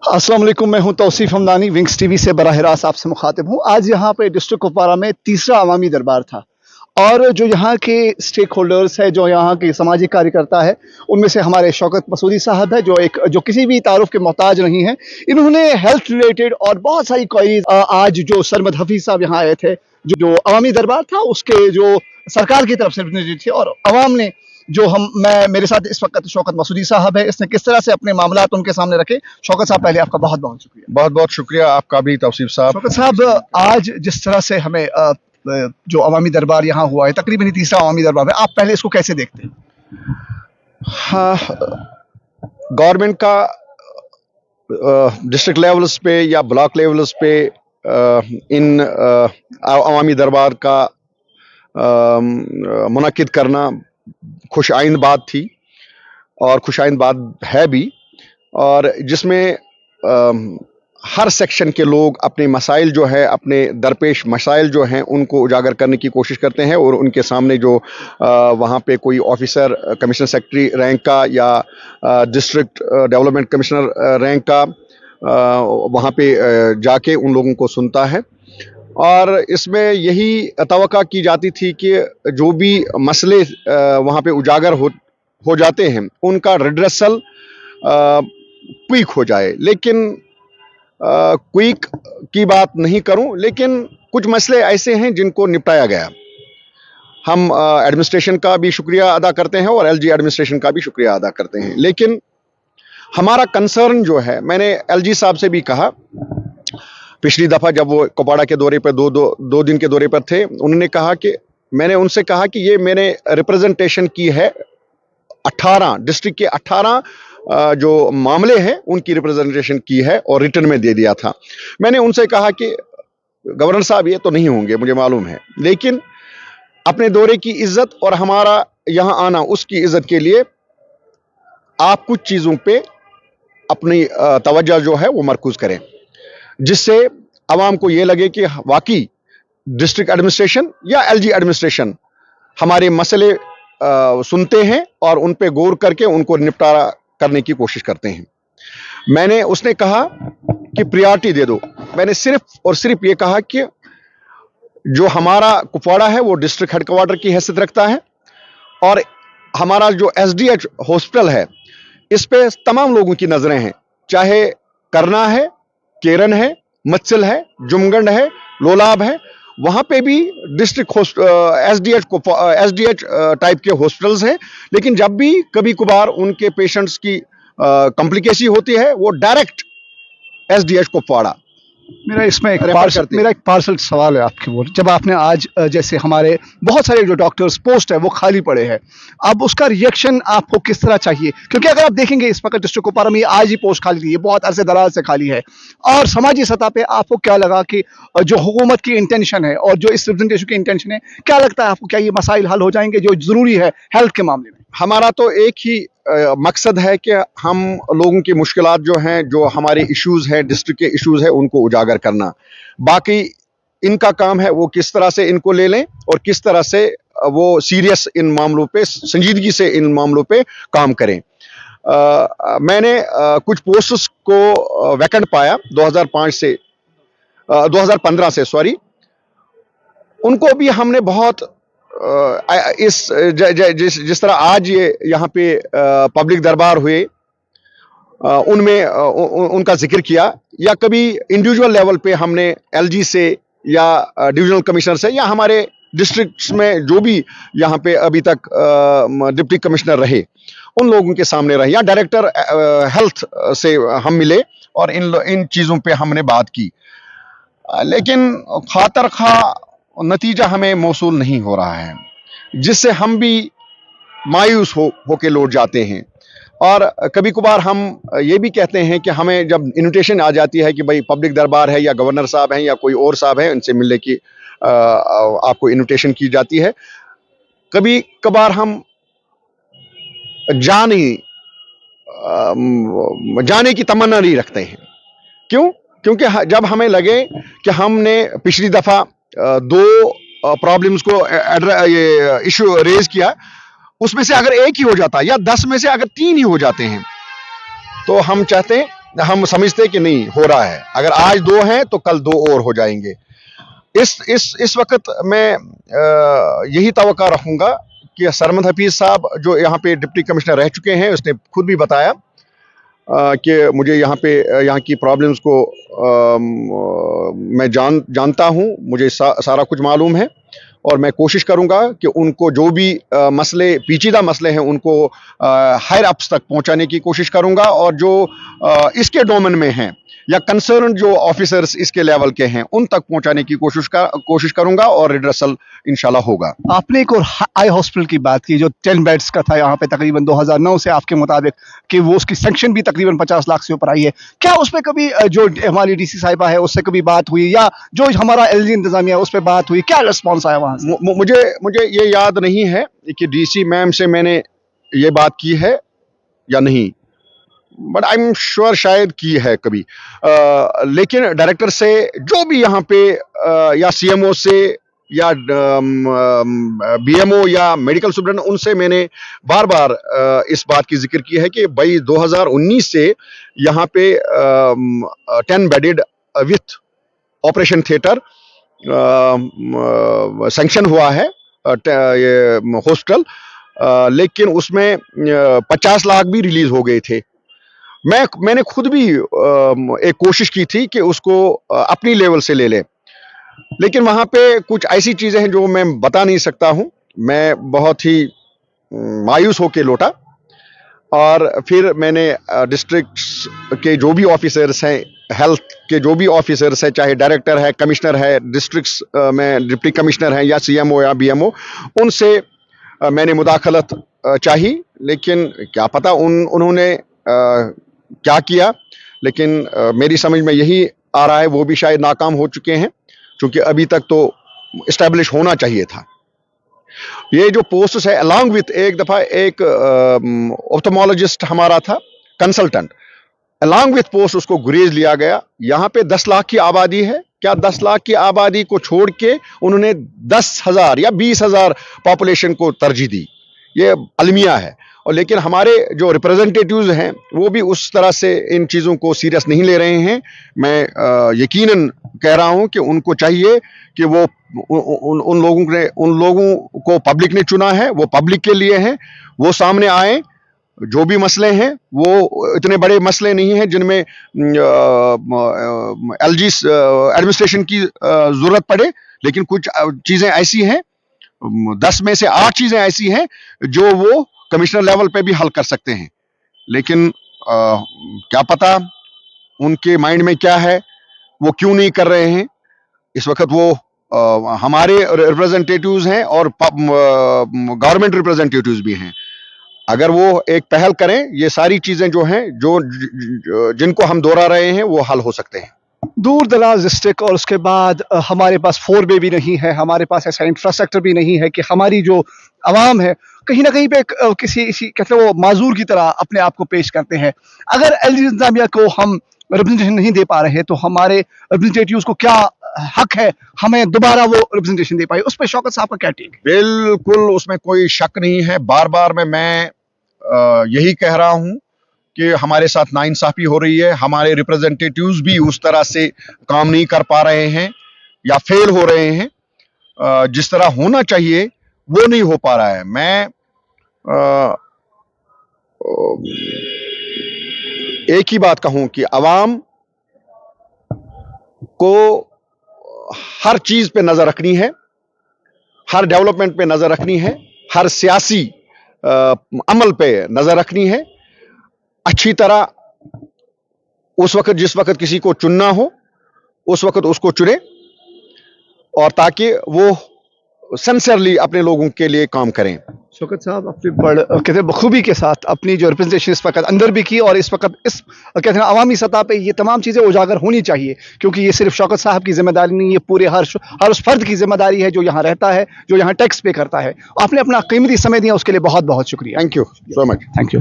अस्सलाम वालेकुम, मैं हूं तौसीफ हमदानी, विंग्स टीवी से बराह रास्त आपसे मुखातिब हूं। आज यहाँ पे डिस्ट्रिक्ट कुपवारा में तीसरा अवामी दरबार था और जो यहाँ के स्टेक होल्डर्स है, जो यहाँ के सामाजिक कार्यकर्ता है, उनमें से हमारे शौकत मसूदी साहब है जो किसी भी तारुफ के मोहताज नहीं है। इन्होंने हेल्थ रिलेटेड और बहुत सारी क्वेरीज आज जो सरमद हफीज साहब यहाँ आए थे, जो अवामी दरबार था उसके जो सरकार की तरफ से रिप्रेजेंटेटिव थे और अवाम ने जो मेरे साथ इस वक्त शौकत मसूदी साहब है, इसने किस तरह से अपने मामलात उनके सामने रखे। शौकत साहब, पहले आपका बहुत बहुत शुक्रिया। बहुत बहुत शुक्रिया आपका भी तौसीफ साहब। शौकत साहब, आज जिस तरह से हमें जो अवामी दरबार यहाँ हुआ है, तकरीबन तीसरा अवामी दरबार है, आप पहले इसको कैसे देखते हैं? हाँ, गवर्नमेंट का डिस्ट्रिक्ट लेवल्स पे या ब्लॉक लेवल्स पे इन अवामी दरबार का मुनक्किद करना खुश आइंद बात थी और खुश आइंद बात है भी, और जिसमें हर सेक्शन के लोग अपने मसाइल जो है, अपने दरपेश मसाइल जो हैं, उनको उजागर करने की कोशिश करते हैं और उनके सामने जो वहाँ पे कोई ऑफिसर कमिश्नर सेक्रेटरी रैंक का या डिस्ट्रिक्ट डेवलपमेंट कमिश्नर रैंक का वहाँ पे जाके उन लोगों को सुनता है। और इसमें यही तवक्का की जाती थी कि जो भी मसले वहाँ पे उजागर हो जाते हैं उनका रिड्रेसल क्विक हो जाए। लेकिन क्विक की बात नहीं करूं, लेकिन कुछ मसले ऐसे हैं जिनको निपटाया गया। हम एडमिनिस्ट्रेशन का भी शुक्रिया अदा करते हैं और एलजी एडमिनिस्ट्रेशन का भी शुक्रिया अदा करते हैं। लेकिन हमारा कंसर्न जो है, मैंने एलजी साहब से भी कहा पिछली दफ़ा जब वो कुपवाड़ा के दौरे पर दो दिन के दौरे पर थे, उन्होंने कहा कि मैंने उनसे कहा कि ये मैंने रिप्रेजेंटेशन की है 18 डिस्ट्रिक्ट के 18 जो मामले हैं उनकी रिप्रेजेंटेशन की है और रिटर्न में दे दिया था। मैंने उनसे कहा कि गवर्नर साहब ये तो नहीं होंगे, मुझे मालूम है, लेकिन अपने दौरे की इज्जत और हमारा यहाँ आना उसकी इज्जत के लिए आप कुछ चीज़ों पे अपनी तवज्जो जो है वो मरकूज करें, जिससे आवाम को ये लगे कि वाकई डिस्ट्रिक्ट एडमिनिस्ट्रेशन या एलजी एडमिनिस्ट्रेशन हमारे मसले सुनते हैं और उन पे गौर करके उनको निपटारा करने की कोशिश करते हैं। उसने कहा कि प्रायोरिटी दे दो। मैंने सिर्फ और सिर्फ ये कहा कि जो हमारा कुपवाड़ा है वो डिस्ट्रिक्ट हेडक्वार्टर की हैसियत रखता है और हमारा जो एसडीएच हॉस्पिटल है इस पे तमाम लोगों की नजरें हैं, चाहे करना है, केरन है, मत्सिल है, जुमगंड है, लोलाब है, वहाँ पे भी डिस्ट्रिक्ट एसडीएच टाइप के हॉस्पिटल्स हैं। लेकिन जब भी कभी कभार उनके पेशेंट्स की कॉम्प्लिकेसी होती है वो डायरेक्ट एसडीएच कुपवाड़ा। मेरा इसमें एक पार्सल सवाल है आपकी ओर। जब आपने आज जैसे हमारे बहुत सारे जो डॉक्टर्स पोस्ट है वो खाली पड़े हैं, अब उसका रिएक्शन आपको किस तरह चाहिए? क्योंकि अगर आप देखेंगे इस वक्त डिस्ट्रिक्ट कुपवारा में आज ही पोस्ट खाली थी, ये बहुत अरसे दराज से खाली है, और समाजी सतह पे आपको क्या लगा कि जो हुकूमत की इंटेंशन है और जो इस रिप्रेजेंटेशन की इंटेंशन है, क्या लगता है आपको, क्या ये मसाइल हल हो जाएंगे जो जरूरी है हेल्थ के मामले में? हमारा तो एक ही मकसद है कि हम लोगों की मुश्किलात जो हैं, जो हमारे इश्यूज हैं, डिस्ट्रिक्ट के इश्यूज हैं, उनको उजागर करना। बाकी इनका काम है वो किस तरह से इनको ले लें और किस तरह से वो सीरियस इन मामलों पे, संजीदगी से इन मामलों पे काम करें। मैंने कुछ पोस्ट्स को वैकेंट पाया 2015 से, सॉरी, उनको भी हमने बहुत जिस तरह आज ये यहाँ पे पब्लिक दरबार हुए उनमें उनका जिक्र किया, या कभी इंडिविजुअल लेवल पे हमने एलजी से या डिविजनल कमिश्नर से या हमारे डिस्ट्रिक्ट्स में जो भी यहाँ पे अभी तक डिप्टी कमिश्नर रहे उन लोगों के सामने रहे, या डायरेक्टर हेल्थ से हम मिले और इन चीज़ों पे हमने बात की। लेकिन खातर खा नतीजा हमें मौसूल नहीं हो रहा है, जिससे हम भी मायूस होके लौट जाते हैं। और कभी कभार हम ये भी कहते हैं कि हमें जब इन्विटेशन आ जाती है कि भाई पब्लिक दरबार है या गवर्नर साहब हैं या कोई और साहब हैं, इनसे मिलने की आपको इन्विटेशन की जाती है, कभी कभार हम जाने की तमन्ना नहीं रखते हैं। क्यों? क्योंकि जब हमें लगे कि हमने पिछली दफ़ा 2 प्रॉब्लम्स को ये इशू रेज किया, उसमें से अगर एक ही हो जाता या 10 में से अगर 3 ही हो जाते हैं, तो हम चाहते हैं हम समझते कि नहीं हो रहा है। अगर आज 2 हैं तो कल 2 और हो जाएंगे। इस वक्त मैं यही तवक्का रखूंगा कि सरमद हफीज साहब जो यहाँ पे डिप्टी कमिश्नर रह चुके हैं, उसने खुद भी बताया कि मुझे यहाँ पे यहाँ की प्रॉब्लम्स को मैं जानता हूँ, मुझे सारा कुछ मालूम है, और मैं कोशिश करूंगा कि उनको जो भी मसले, पेचीदा मसले हैं, उनको हायर अप्स तक पहुंचाने की कोशिश करूंगा, और जो इसके डोमेन में हैं या कंसर्न जो ऑफिसर्स इसके लेवल के हैं उन तक पहुंचाने की कोशिश करूंगा, और रिड्रेसल इंशाल्लाह होगा। आपने एक और आई हॉस्पिटल की बात की जो 10 बेड्स का था यहाँ पे तकरीबन 2009 से आपके मुताबिक, कि वो उसकी सैंक्शन भी तकरीबन 50 लाख से ऊपर आई है। क्या उस पर कभी जो हमारी डीसी साहिबा है उससे कभी बात हुई, या जो हमारा एलजी इंतजामिया उस पर बात हुई, क्या रिस्पॉन्स आया वहां से? मुझे ये याद नहीं है कि डीसी मैम से मैंने ये बात की है या नहीं, बट आई एम श्योर शायद की है कभी। लेकिन डायरेक्टर से जो भी यहाँ पे या सीएमओ से या बीएमओ या मेडिकल सुपरिटेंडेंट, उनसे मैंने बार बार इस बात की जिक्र की है कि भाई 2019 से यहाँ पे 10 bedded with operation theatre sanction हुआ है ये हॉस्पिटल, लेकिन उसमें 50 लाख भी रिलीज हो गए थे। मैंने खुद भी एक कोशिश की थी कि उसको अपनी लेवल से ले लें, लेकिन वहाँ पे कुछ ऐसी चीज़ें हैं जो मैं बता नहीं सकता हूँ। मैं बहुत ही मायूस होकर लौटा, और फिर मैंने डिस्ट्रिक्ट्स के जो भी ऑफिसर्स हैं, हेल्थ के जो भी ऑफिसर्स हैं, चाहे डायरेक्टर है, कमिश्नर है, डिस्ट्रिक्ट्स में डिप्टी कमिश्नर हैं या सीएमओ या बीएमओ, उनसे मैंने मुदाखलत चाही, लेकिन क्या पता उन्होंने क्या किया। लेकिन मेरी समझ में यही आ रहा है वो भी शायद नाकाम हो चुके हैं, क्योंकि अभी तक तो इस्टेब्लिश होना चाहिए था। ये जो पोस्ट है, अलॉन्ग विथ एक दफ़ा एक ऑप्थेमोलॉजिस्ट हमारा था कंसल्टेंट, अलॉन्ग विथ पोस्ट उसको गुरेज लिया गया। यहाँ पे 10 लाख की आबादी है, क्या 10 लाख की आबादी को छोड़ के उन्होंने 10,000 या 20,000 पॉपुलेशन को तरजीह दी? ये अलमिया है। और लेकिन हमारे जो रिप्रेजेंटेटिव्स हैं वो भी उस तरह से इन चीज़ों को सीरियस नहीं ले रहे हैं। मैं यकीनन कह रहा हूं कि उनको चाहिए कि वो उन लोगों को पब्लिक ने चुना है, वो पब्लिक के लिए हैं, वो सामने आए। जो भी मसले हैं वो इतने बड़े मसले नहीं हैं जिनमें एलजी एडमिनिस्ट्रेशन की ज़रूरत पड़े, लेकिन कुछ चीज़ें ऐसी हैं, 10 में से 8 चीज़ें ऐसी हैं जो वो कमिश्नर लेवल पे भी हल कर सकते हैं। लेकिन क्या पता उनके माइंड में क्या है, वो क्यों नहीं कर रहे हैं। इस वक्त वो हमारे रिप्रेजेंटेटिव्स हैं और गवर्नमेंट रिप्रेजेंटेटिव्स भी हैं। अगर वो एक पहल करें, ये सारी चीज़ें जो हैं, जिनको हम दोहरा रहे हैं, वो हल हो सकते हैं। दूर दराज डिस्ट्रिक्ट, और उसके बाद हमारे पास 4 भी नहीं है, हमारे पास ऐसा इंफ्रास्ट्रक्चर भी नहीं है कि हमारी जो आवाम है कहीं ना कहीं पे किसी कहते हैं वो माजूर की तरह अपने आप को पेश करते हैं। अगर एलजी इंतजामिया को हम रिप्रेजेंटेशन नहीं दे पा रहे तो हमारे रिप्रेजेंटेटिव्स को क्या हक है हमें दोबारा वो रिप्रेजेंटेशन दे पाए? उस पर शौकत साहब का क्या टेक? बिल्कुल, उसमें कोई शक नहीं है। बार बार मैं यही कह रहा हूं कि हमारे साथ नाइंसाफी हो रही है। हमारे रिप्रेजेंटेटिव्स भी उस तरह से काम नहीं कर पा रहे हैं या फेल हो रहे हैं, जिस तरह होना चाहिए वो नहीं हो पा रहा है। मैं एक ही बात कहूं कि अवाम को हर चीज पे नजर रखनी है, हर डेवलपमेंट पे नजर रखनी है, हर सियासी अमल पे नजर रखनी है। अच्छी तरह उस वक्त जिस वक्त किसी को चुनना हो उस वक्त उसको चुने, और ताकि वो सिंसियरली अपने लोगों के लिए काम करें। शौकत साहब अपनी कहते बखूबी के साथ अपनी जो रिप्रेजेंटेशन इस वक्त अंदर भी की, और इस वक्त इस कहते हैं अवामी सतह पे ये तमाम चीज़ें उजागर होनी चाहिए, क्योंकि ये सिर्फ शौकत साहब की जिम्मेदारी नहीं, ये पूरे हर उस फर्द की जिम्मेदारी है जो यहाँ रहता है, जो यहाँ टैक्स पे करता है। आपने अपना कीमती समय दिया, उसके लिए बहुत बहुत शुक्रिया। Thank you so much. Thank you.